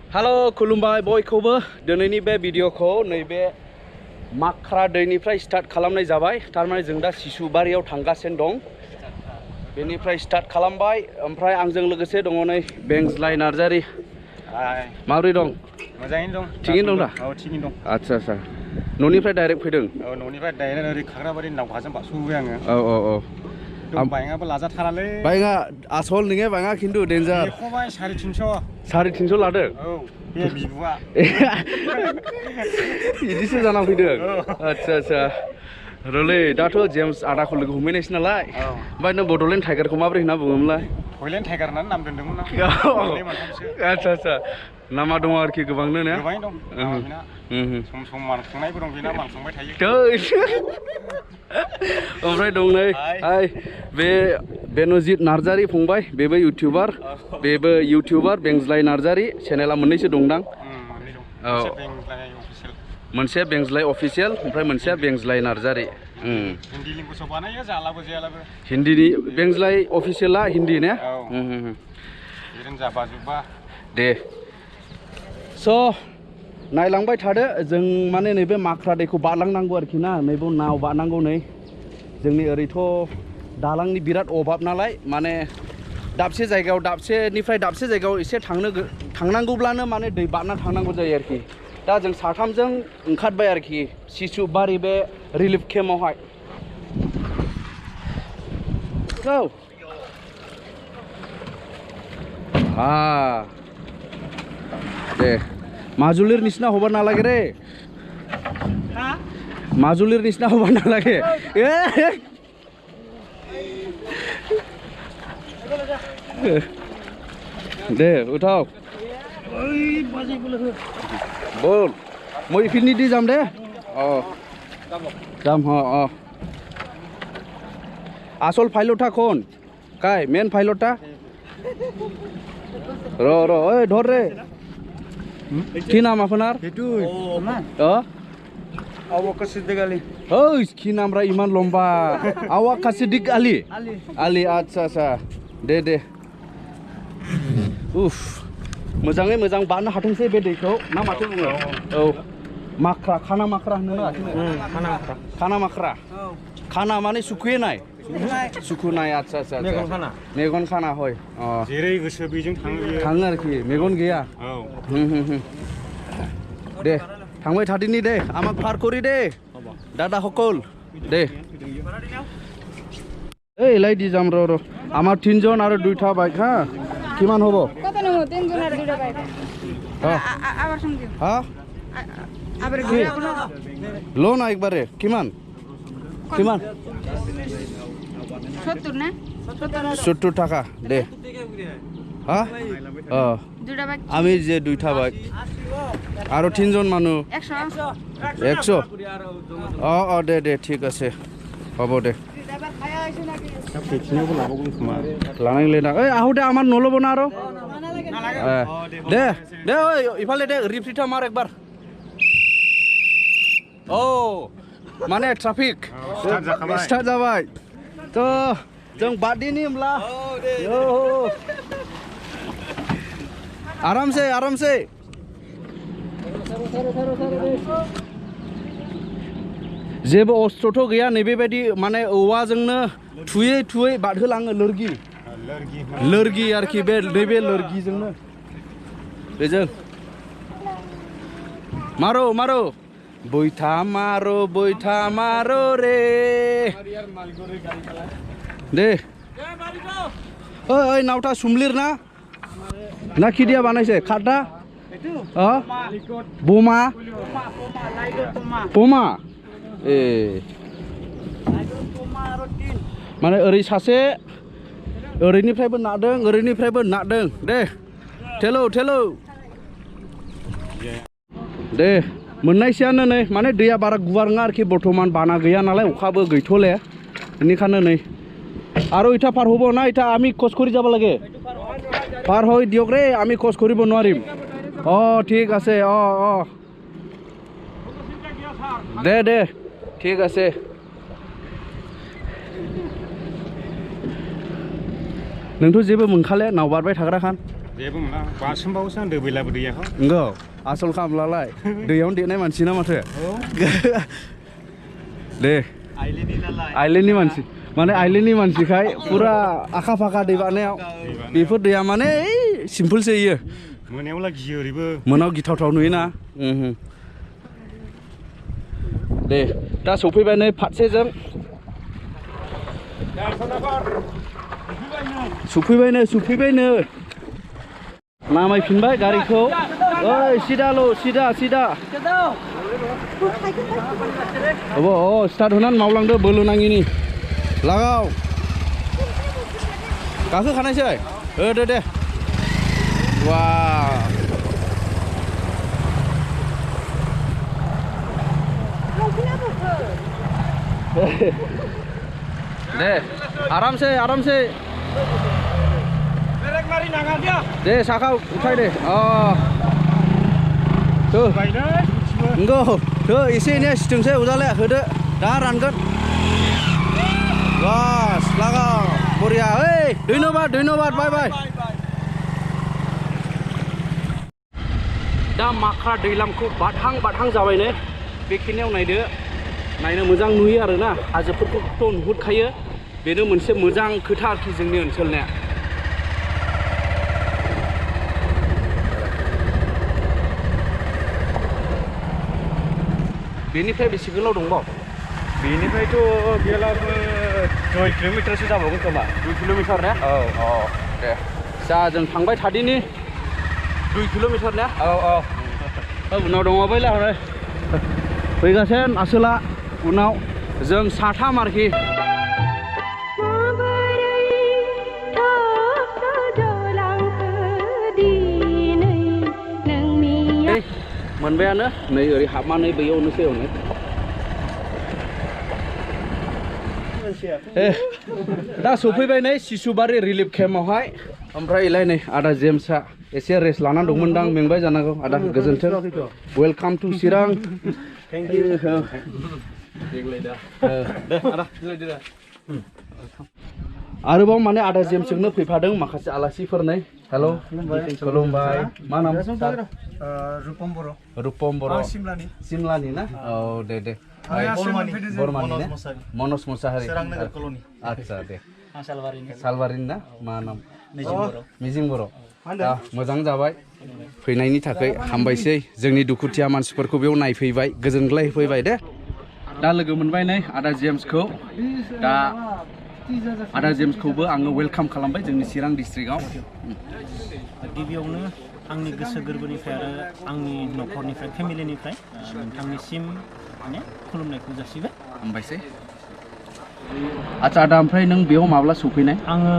hello खुलुमबाय बयखौबो दिनैनि बे भिडिअखौ नैबे माख्रा दैनिफ्राय स्टार्ट खालामनाय जाबाय थारमाने जों दा सिसुबारियाव थांगासिनो दं बेनिफ्राय स्टार्ट खालामबाय ओमफ्राय आंजों लोगोसे दङ नै बेंज्लाय नार्जारि माबोरै दं मोजाङैनो दं थिगैनो दं दा औ थिगैनो दं आच्छा आच्छा न'निफ्राय डाइरेक्ट फैदों औ न'निफ्राय डाइरेक्ट ओरै खाग्राबारि नावखाजों बारस'बाय आङो औ बाइकआबो लाजाथारालै बाइकआ आसल नोङो बाइकआ खिन्थु डेन्जार बेखौबाय 350 350 लादों औ बे बिबुआ बिदिसो जाना फैदों आच्छा आच्छा रलै दाथ' जेम्स आदाखौ लोगो हमहैनायसै नालाय ओमफ्राय नों बड'लेण्ड टाइगारखौ माबोरै होनना बुङोमोनलाय बड'लेण्ड टाइगार होननानै नाम दोन्दोंमोन आं आच्छा आच्छा नामा दङ आरोखि गोबांनो ने गोबां दं सम सम मानखांनायबो दं बेना मानखांबाय थायो ओमफ्राय दं नै बे बेनजित नार्जारि फंबाय बेबो इउटिउबार बेंज्लाय नार्जारि चेनेला मोननैसो दंदां औ मोनसे बेंज्लाय अफिसियेल ओमफ्राय मोनसेया बेंज्लाय नार्जारि हिन्दी लेंगुवेजाव बानायो जालाबो जायालाबो हिन्दीनि बेंज्लाय अफिसियेला हिन्दी ने बिदिनो जाबाजुबा दे स' नायलांबाय थादो जों माने नैबे माख्रा दैखौ बारलांनांगौ आरोखि ना नैबे नाव बारनांगौ नै जोंनि ओरैथ' दालांनि बिराद अभाब नालाय माने दाबसे जायगायाव दाबसेनिफ्राय दाबसे जायगायाव एसे थांनांगौब्लानो माने दै बारना थांनांगौ जायो आरोखि दा जों साथामजों ओंखारबाय आरोखि सिसुबारि बे रिलिफ केम्पआवहाय दे माजुलिर निसिना हबार नालागे रे माजुलिर निसिना हबार नालागे दे उठाव बोल मैं इफिनी दी जाम दे जाम आसल पाइलटा कौन काय मेन पाइलटा रो ओए धर रे কি নাম আপনার আওয়াকা সিদ্দিক আলী ওই কি নাম রা ইমান লম্বা আওয়াকা সিদ্দিক আলী আলী আচ্ছা আচ্ছা দে উফ मोजाङै मोजां बारनो हाथोंसै बे दैखौ ना माथो बुङो औ माख्रा खाना माख्रा होनो ना खाना माख्रा खाना माने सुखुनाय सुखुनाय आच्छा आच्छा मेगन खाना हय जेरै गोसो बेजों थाङो आरोखि मेगन गैया दे थांबाय थादिनि दे आमाक पार करि दे दादा हकल दे এই লাইদি যাম র আমার তিনজন আর দুইটা বাইক হ্যাঁ কিমান হবো কত নেব তিনজন আর দুইটা বাইক আবার সঙ্গে হ্যাঁ আবার লোন একবারে কিমান 70 না 70 টাকা দে হ্যাঁ দুইটা বাইক আমি যে দুইটা বাইক আর তিনজন মানুষ 100 দে ঠিক আছে হব দে লানাইলে না এই আহু দে আমার নলব না আর দে দে ওই ইফালে দে রিফ্রিটা মার একবার ও মানে ট্রাফিক স্টার্ট जाबाय তো जों बादिनि होमब्ला आरामसे जेबो अस्त्रथ' गैया नैबेबायदि माने औवाजोंनो थुयै बादहोलाङो लोरगि आरोखि बे नैबे लोरगिजोंनो बेजों मारो बैथा मारो रे दे ओइ नावटा सुमलिर ना खिदिया बानायसे खाटा बमा ए माने ओरै सासे ओरैनिफ्रायबो नादों दे थेलौ दे मोननायसेयानो नै माने दैया बारा गुवार नङा आरोखि बर्थमान बाना गैया नालाय अखाबो गैथ'ले बेनिखायनो नै आरो इटा पार हबो ना इटा आमी खस करि जाबा लागे पार हय दियक रे आमी खस करिब नोवारिम ठीक আছে दे ঠিক আছে नोंथ' जेबो मोनखाले नाव बारबाय थाग्राखान जेबो मोना बासोमबावोसो आं दोबैलाबो दैयाखौ नंगौ आसल खालामलालाय दैयावनो देनाय मानसि ना माथो दे आइलेण्डनि मानसि माने आइलेण्डनि मानसिखाय पुरा आखा फाखा दै बानायाव बेफोर दैया माने सिम्पोलसो इयो मोनायावला गियो ओरैबो मोनायाव गिथावथाव नुयोना दे दा सफैबाय नै फारसेजों सफैबायनो नामायफिनबाय गारिखौ ओइ सिदाल' सिदा स्टार्ट होनानै मावलांदो बोलो नाङिनि लागाव गाखोखानायसै दे वा दे आरामसे दे साखा उठाय दे नंगौ एसे एनै सिथोंसै उजाले होदो दा रानगोन बास लागाव बरिया ओइ धन्यबाद बाय दा माख्रा दैलामखौ बारहां जाबाय नै बेखिनियाव नायनो मोजां नुयो आरोना हाजोफोरखौथ' नुहुरखायो बेनो मोनसे मोजां खोथा आरोखि जोंनि ओनसोलनिया बेनिफ्राय बेसे गोलाव दंबाव बेनिफ्रायथ' बेलाबो 2 किल'मिटारसो जाबावगोन खोमा 2 किल'मिटार ने औ दे जा जों थांबाय थादिनि 2 किल'मिटार ने औ उनाव दङ बैला हरै फैगासिनो आसोला उनाव जों साथाम आरोखि मोनबायानो नै ओरै हाबनानै बैयावनोसै दा सफैबाय नै सिसुबारि रिलिफ केम्पआवहाय ओमफ्राय इलाय नै आदा जेम्सआ एसे रेस्ट लानानै दंमोनदां मेंबाय जानांगौ आदा गोजोन्थों welcome to Chirang thank you आरोबाव माने आदा जेम्सजोंनो फैफादों माखासे आलासिफोर नै हेल' खुलुमबाय मा नाम रुपम बर' सिमलानि ना औ दे बरमानि ने मनज मुसाहारि आच्छा दे सालबारिनि ना मा नाम मिजिं बर' मोजां जाबाय फैनायनि थाखाय हामबायसै जोंनि दुखुथिया मानसिफोरखौ बेयाव नायफैबाय गोजोनग्लाय होफैबाय दे दा लोगो मोनबाय नै आदा जेम्सखौ दा आदा जेम्सखौबो आङो वेलकाम खालामबाय जोंनि चिरां डिस्ट्रिक्टआव गिबियावनो आंनि गोसो गोरबोनिफ्राय आरो आंनि न'खरनिफ्राय फेमिलिनिफ्राय नोंथांनिसिम माने खुलुमनायखौ जासिबाय हामबायसै आच्छा आदा ओमफ्राय नों बेयाव माब्ला सफैनाय आङो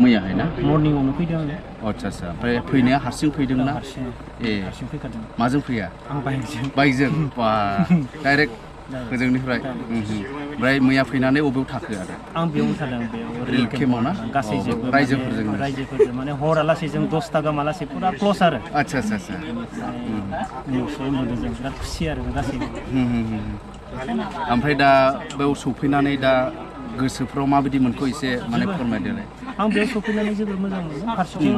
मैयाहाय ना मर्निंआवनो फैदों आङो आच्छा ओमफ्राय फैनाया हारसिं फैदोंना हारसिं फैखादों माजों फैया आं बाइकजों बा डाइरेक्ट होजोंनिफ्राय ओमफ्राय मैया फैनानै अबेयाव थाखो आरो आं बेयावनो थादों बेयाव रिलिफ केम्पआव ना गासैजोंबो रायजोफोरजों माने हरालासै जों 10ता गाहामालासै पुरा क्लस आरो आच्छा निउसआव नुदों जों बिराद खुसि आरो गासैबो ओमफ्राय दा बेयाव सफैनानै दा गोसोफ्राव माबायदि मोनखौ एसे माने फोरमायदोलाय आं बेयाव सफैनानै जोबोर मोजां मोनो फारसेथिं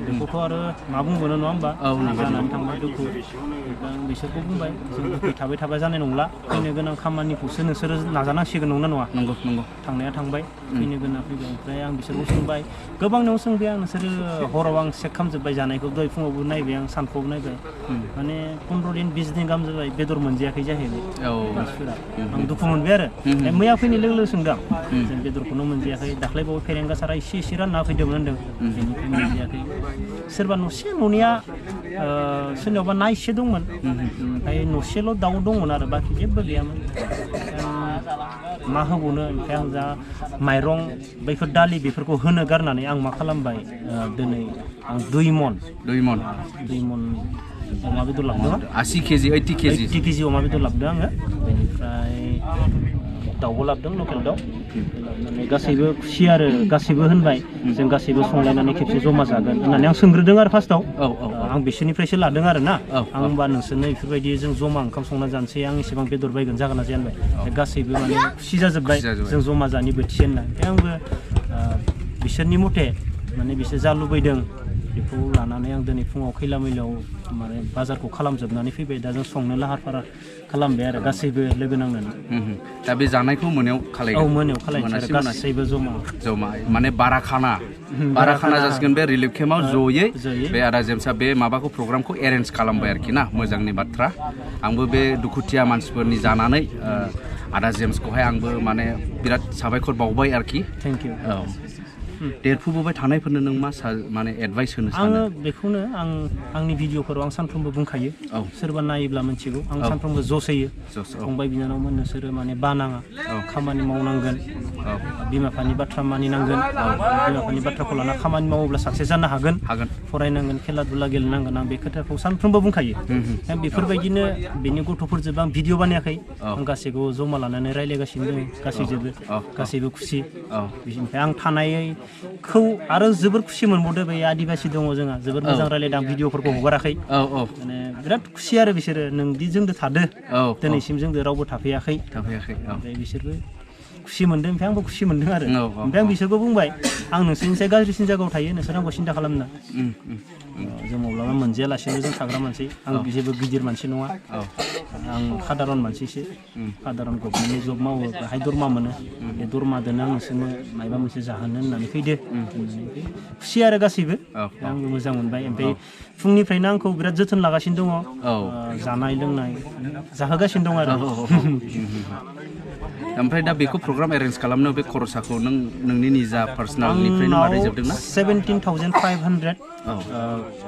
दुखुखौथ' आरो मा बुंबावनो नङा होमबा जानानै थांबाय दुखु बिसोरखौ बुंबाय जों दुखु थाबाय थाबा जानाय नंला फैनो गोनां खामानिखौसो नोंसोरो नाजानांसिगोन नंगौ नंगौ थांनाया थांबाय फैनो गोनां फैबाय ओमफ्राय आं बिसोरखौ सोंबाय गोबांनियाव सोंबाय आं नोंसोरो हराव आं चेक खालामजोब्बाय जानायखौ दहाय फुङावबो नायबाय आं सानखौबो नायबाय माने 15 दिन 20 दिन गाहाम जाबाय बेदर मोनजायाखै जाहैबाय मानसिफोरा आं दुखु मोनबाय आरो मैया फैनाय लोगो सोंदों जों बेदरखौनो मोनजायाखै दाख्लैबावै फेरेंगा सारा एसे रानना फैदोंमोन होनदों बेनिफ्राय मोनजायाखै सोरबा न'निया सोरनियावबा ना एसे दंमोन ओमफ्राय न'सेल' दाउ दंमोन आरो बाखि जेबो गैयामोन मा होबावनो ओमफ्राय आं जा माइरं बैफोर दालि बेफोरखौ होनो गारनानै आं मा खालामबाय दिनै आं 2 मन अमा बेदर लाबोदों 80 केजि 80 केजि अमा बेदर लाबोदों आङो बेनिफ्राय दाउबो लाबोदों लकेल दाउ गासैबो खुसि आरो गासैबो होनबाय जों गासैबो संलायनानै खेबसे जमा जागोन होननानै आं सोंग्रोदों आरो फार्स्टआव आं बिसोरनिफ्रायसो लादों आरो ना आं होनबा नोंसोरनो बेफोरबायदि जों जमा ओंखाम संना जानोसै आं एसेबां बेदर बायगोन जागोन ना जाया होनबाय गासैबो माने खुसि जाजोब्बाय जों जमा जानि बोथिसे होनना ओमफ्राय आंबो बिसोरनि मथे माने बिसोर जा लुबैदों बेखौ लानानै आं दिनै फुङाव खैला मैलायाव माने बाजारखौ खालामजोबनानै फैबाय दा जों संनो लाहार फाहार खालामबाय आरो गासैबो लोगो नांनानै दा बे जानायखौ मोनायाव खालायगोन औ मोनायाव खालायनोसै आरो गासैबो जमा माने बारा खाना जासिगोन बे रिलिफ केम्पआव जयै बे आदा जेम्सआ बे माबाखौ प्रग्रामखौ एरेन्ज खालामबाय आरोखि ना मोजांनि बाथ्रा आंबो बे दुखुथिया मानसिफोरनि जानानै आदा जेम्सखौहाय आंबो माने बिराद साबायखर बावबाय आरोखि थेंक इउ औ देरफुबोबाय थानायफोरनो नों मा माने एडभाइस होनो सानो आङो बेखौनो आंनि भिडिअफोराव आं सानफ्रोमबो बुंखायो सोरबा नायोब्ला मिथिगौ आं सानफ्रोमबो जस होयो फंबाय बिनानावमोन नोंसोरो माने बानाङा खामानि मावनांगोन बिमा बिफानि बाथ्रा मानिनांगोन बिमा बिफानि बाथ्राखौ लाना खामानि मावोब्ला साक्सेस जानो हागोन फरायनांगोन खेला दुला गेलेनांगोन आं बे खोथाखौ सानफ्रोमबो बुंखायो बेफोरबायदिनो बेनि गथ'फोरजोंबो आं भिडिअ बानायाखै आं गासैखौ जमा लानानै रायज्लायगासिनो दङ गासैबो खुसि ओमफ्राय आं थानायखौ आरो जोबोर खुसि मोनबावदो बे आदिबासि दङ जोंहा जोबोर मोजां रायज्लायदों आं भिडिअफोरखौ हगाराखै माने बिराद खुसि आरो बिसोरो नोंदि जोंदो थादो दिनैसिम जोंदो रावबो थाफैयाखै ओमफ्राय बिसोरबो खुसि मोनदों ओमफ्राय आंबो खुसि मोनदों आरो ओमफ्राय आं बिसोरबो बुंबाय आं नोंसोरनिसाय गाज्रिसिन जायगायाव थायो नोंसोर आंखौ सिन्था खालामना जों माब्लाबा मोनजायालासेनो जों थाग्रा मानसि आं जेबो गिदिर मानसि नङा आं सादारन मानसिसो सादारन गभमेन्टनि जब मावो बाहाय दरमा मोनो बे दरमादोनो आं नोंसोरनो माबा मोनसे जाहोनो होननानै फैदो खुसि आरो गासैबो आंबो मोजां मोनबाय ओमफ्राय फुंनिफ्रायनो आंखौ बिराद जोथोन लागासिनो दङ जानाय लोंनाय जाहोगासिनो दं आरो ओमफ्राय दा बेखौ प्रग्राम एरेन्ज खालामनो बे खरसाखौ नोंनि निजा पार्सनेलनिफ्रायनो बानायजोबदोंना 17,500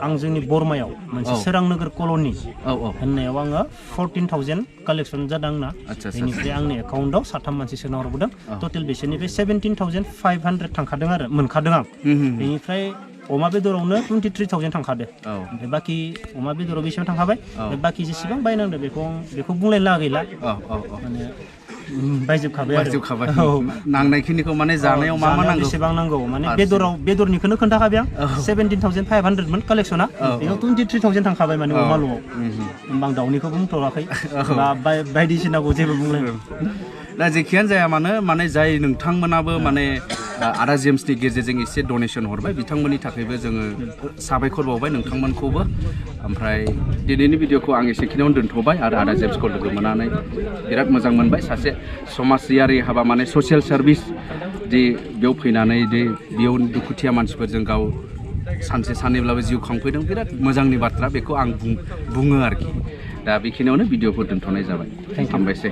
आं जोंनि बरमायाव मोनसे सोरां नोगोर कल'नि होननायाव आङो 14,000 कालेक्सन जादों आंना बेनिफ्राय आंनि एकाउन्टआव 3 मानसि सोना हरबोदों टटेल बिसोरनिफ्राय 17,500 थांखादों आरो मोनखादों आं बेनिफ्राय अमा बेदरावनो 23,000 थांखादो ओमफ्राय बाखि अमा बेदराव बेसेबां थांखाबाय बाखि जेसेबां बायनांदो बेखौ बुंलायनो लागा गैला माने बायजोबखाबाय नांनायखिनिखौ माने जानायाव मा नांगौ बेसेबां नांगौ माने बेदरनिखौनो खोन्थाखाबाय आं 17,500 मोन कालेक्सना बेयाव 23,000 थांखाबाय माने अमाल'आव होमबा आं दाउनिखौ बुंथ'वाखै बा बायदिसिनाखौ जेबो बुंलाय दा जेखियानो जाया माने जाय नोंथांमोनाबो माने आदा जेम्सनि गेजेरजों एसे डनेसन हरबाय बिथांमोननि थाखायबो जोङो साबायखर बावबाय नोंथांमोनखौबो ओमफ्राय दिनैनि भिडिअखौ आं एसेखिनियावनो दोनथ'बाय आरो आदा जेम्सखौ लोगो मोननानै बिराद मोजां मोनबाय सासे समाजारि हाबा माने ससियेल सार्भिस दि बेयाव फैनानै दि बेयाव दुखुथिया मानसिफोरजों गाव सानसे सानैब्लाबो जिउ खांफैदों बिराद मोजांनि बाथ्रा बेखौ आं बुङो आरोखि दा बेखिनियावनो भिडिअखौ दोनथ'नाय जाबाय हामबायसै